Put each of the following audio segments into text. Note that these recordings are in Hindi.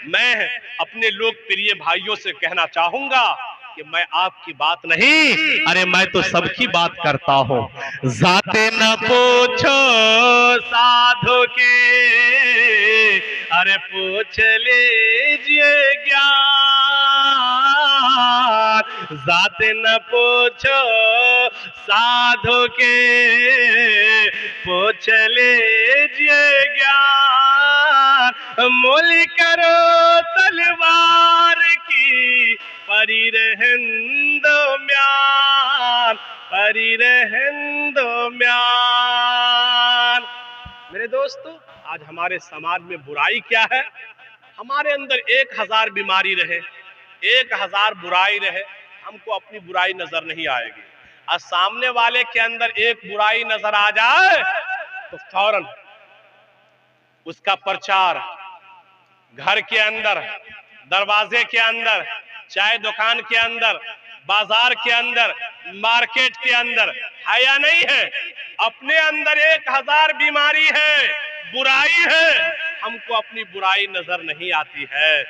मैं अपने लोकप्रिय भाइयों से कहना चाहूंगा कि मैं आपकी बात नहीं, अरे मैं तो सबकी बात करता हूँ। जाते न पूछो साधु के, अरे पूछ लीजिए ज्ञान। जाते न पूछो साधु के, पूछ लीजिए ज्ञान। मोल करो तलवार की, परी रहंदो म्यान, परी रहंदो म्यान। मेरे दोस्तों, आज हमारे समाज में बुराई क्या है? हमारे अंदर 1000 बीमारी रहे, 1000 बुराई रहे, हमको अपनी बुराई नजर नहीं आएगी। और सामने वाले के अंदर एक बुराई नजर आ जाए तो फौरन उसका प्रचार घर के अंदर, दरवाजे के अंदर, चाय दुकान के अंदर, बाजार के अंदर, मार्केट के अंदर है या नहीं है? अपने अंदर 1000 बीमारी है, बुराई है, हमको अपनी बुराई नजर नहीं आती है।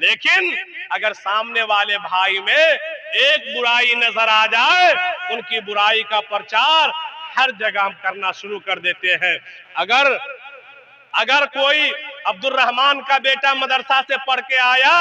लेकिन अगर सामने वाले भाई में एक बुराई नजर आ जाए, उनकी बुराई का प्रचार हर जगह हम करना शुरू कर देते हैं। अगर कोई अब्दुल रहमान का बेटा मदरसा से पढ़ के आया,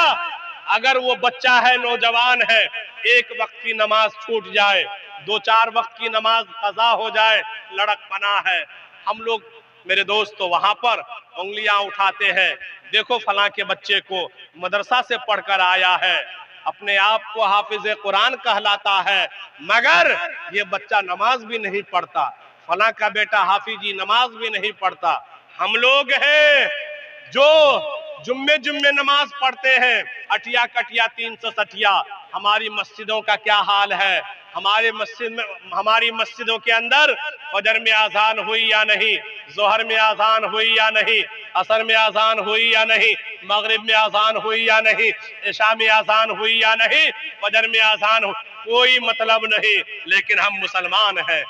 अगर वो बच्चा है, नौजवान है, एक वक्त की नमाज छूट जाए, 2-4 वक्त की नमाज कज़ा हो जाए, लड़कपना है, हम लोग मेरे दोस्तों वहां पर उंगलियां उठाते हैं। देखो फलां के बच्चे को मदरसा से पढ़कर आया है, अपने आप को हाफिज कुरान कहलाता है, मगर ये बच्चा नमाज भी नहीं पढ़ता। फलां का बेटा हाफिजी नमाज भी नहीं पढ़ता। हम लोग हैं जो जुम्मे नमाज पढ़ते हैं, अटिया कटिया 360। हमारी मस्जिदों का क्या हाल है? हमारी मस्जिदों के अंदर फजर में आजान हुई या नहीं, जोहर में आजान हुई या नहीं, असर में आजान हुई या नहीं, मगरिब में आजान हुई या नहीं, इशा में आजान हुई या नहीं, फजर में आजान हुई, कोई मतलब नहीं। लेकिन हम मुसलमान हैं,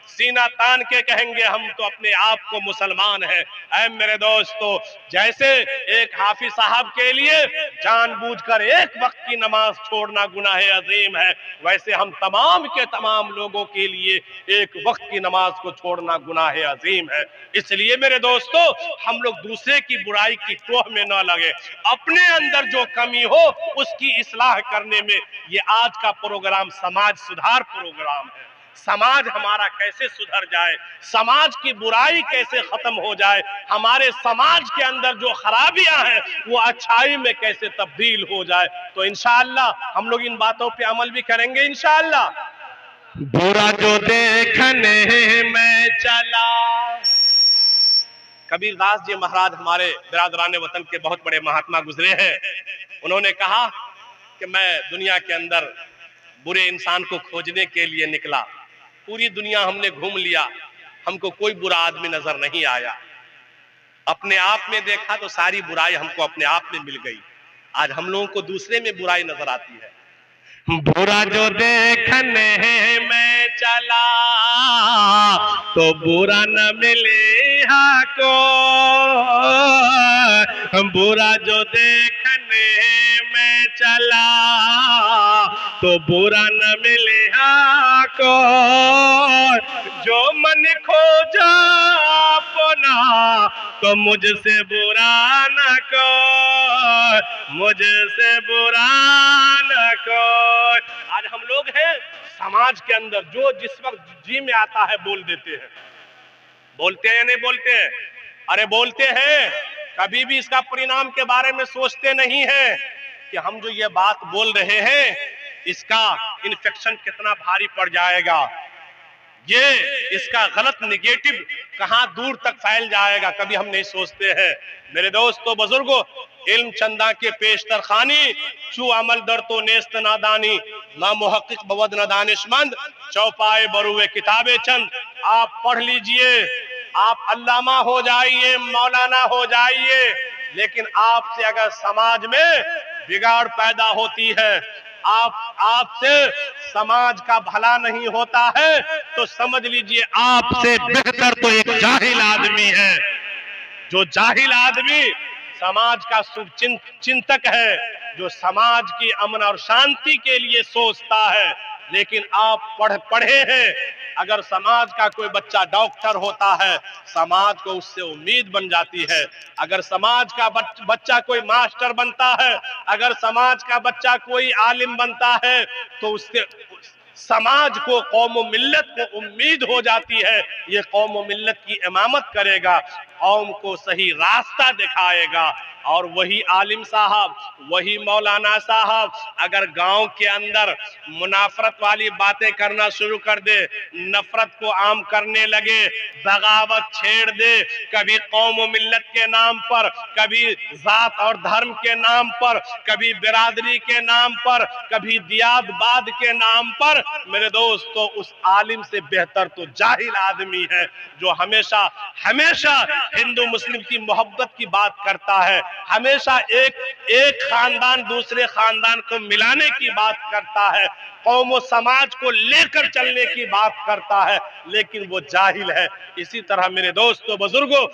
सीना तान के कहेंगे हम तो अपने आप को मुसलमान हैं। ऐ मेरे दोस्तों, जैसे एक हाफिज साहब के लिए जानबूझकर एक वक्त की नमाज छोड़ना गुनाह अजीम है, वैसे हम तमाम के तमाम लोगों के लिए एक वक्त की नमाज को छोड़ना गुनाह अजीम है। इसलिए मेरे दोस्तों, हम लोग दूसरे की बुराई की टोह में न लगे, अपने अंदर जो कमी हो उसकी इस्लाह करने में ये आज का प्रोग्राम समाज सुधार प्रोग्राम है। समाज हमारा कैसे सुधर जाए, समाज की बुराई कैसे खत्म हो जाए, हमारे समाज के अंदर जो खराबियां हैं वो अच्छाई में कैसे तब्दील हो जाए, तो इंशाअल्लाह हम लोग इन बातों पे अमल भी करेंगे इंशाअल्लाह। बुरा जो देखने में चला। कबीरदास जी महाराज हमारे बिरादरान वतन के बहुत बड़े महात्मा गुजरे हैं। उन्होंने कहा कि मैं दुनिया के अंदर बुरे इंसान को खोजने के लिए निकला, पूरी दुनिया हमने घूम लिया, हमको कोई बुरा आदमी नजर नहीं आया। अपने आप में देखा तो सारी बुराई हमको अपने आप में मिल गई। आज हम लोगों को दूसरे में बुराई नजर आती है। बुरा जो देखने में चला तो बुरा न मिले को, बुरा जो देखने में चला तो बुरा न मिले को, जो मन खोजा अपना तो मुझसे बुरा न को, मुझसे बुरा न को। आज हम लोग हैं समाज के अंदर जो जिस वक्त जी में आता है बोल देते हैं। बोलते हैं या नहीं बोलते हैं? अरे बोलते हैं, कभी भी इसका परिणाम के बारे में सोचते नहीं है कि हम जो ये बात बोल रहे हैं इसका इन्फेक्शन कितना भारी पड़ जाएगा, ये इसका गलत निगेटिव कहां दूर तक फैल जाएगा, कभी हम नहीं सोचते हैं। मेरे दोस्तों बुजुर्गों, इल्म चंदा के पेशतर खानी, चू अमल दर तो नेस्त नादानी, ना मुहक्किक बवद न दानिशमंद, चौपाए बरुए किताबे चंद। आप पढ़ लीजिए, आप अल्लामा हो जाइए, मौलाना हो जाइए, लेकिन आपसे अगर समाज में बिगाड़ पैदा होती है, आपसे समाज का भला नहीं होता है, तो समझ लीजिए आपसे बेहतर तो एक जाहिल आदमी है। जो जाहिल आदमी समाज का शुभ चिंतक है, जो समाज की अमन और शांति के लिए सोचता है। लेकिन आप पढ़े हैं, अगर समाज का कोई बच्चा डॉक्टर होता है, समाज को उससे उम्मीद बन जाती है। अगर समाज का बच्चा कोई मास्टर बनता है, अगर समाज का बच्चा कोई आलिम बनता है, तो उससे समाज को, कौम मिल्लत को उम्मीद हो जाती है, ये कौम मिल्लत की इमामत करेगा, कौम को सही रास्ता दिखाएगा। और वही आलिम साहब, वही मौलाना साहब अगर गांव के अंदर मुनाफरत वाली बातें करना शुरू कर दे, नफरत को आम करने लगे, बगावत छेड़ दे, कभी कौम मिल्लत के नाम पर, कभी जात और धर्म के नाम पर, कभी बिरादरी के नाम पर, कभी दियादबाद के नाम पर, मेरे दोस्तों उस आलिम से बेहतर तो जाहिल आदमी है, जो हमेशा हमेशा हिंदू मुस्लिम की मोहब्बत की बात करता है, हमेशा एक खानदान दूसरे खानदान को मिलाने की बात करता है, कौम और समाज को लेकर चलने की बात करता है, लेकिन वो जाहिल है। इसी तरह मेरे दोस्तों बुजुर्गों,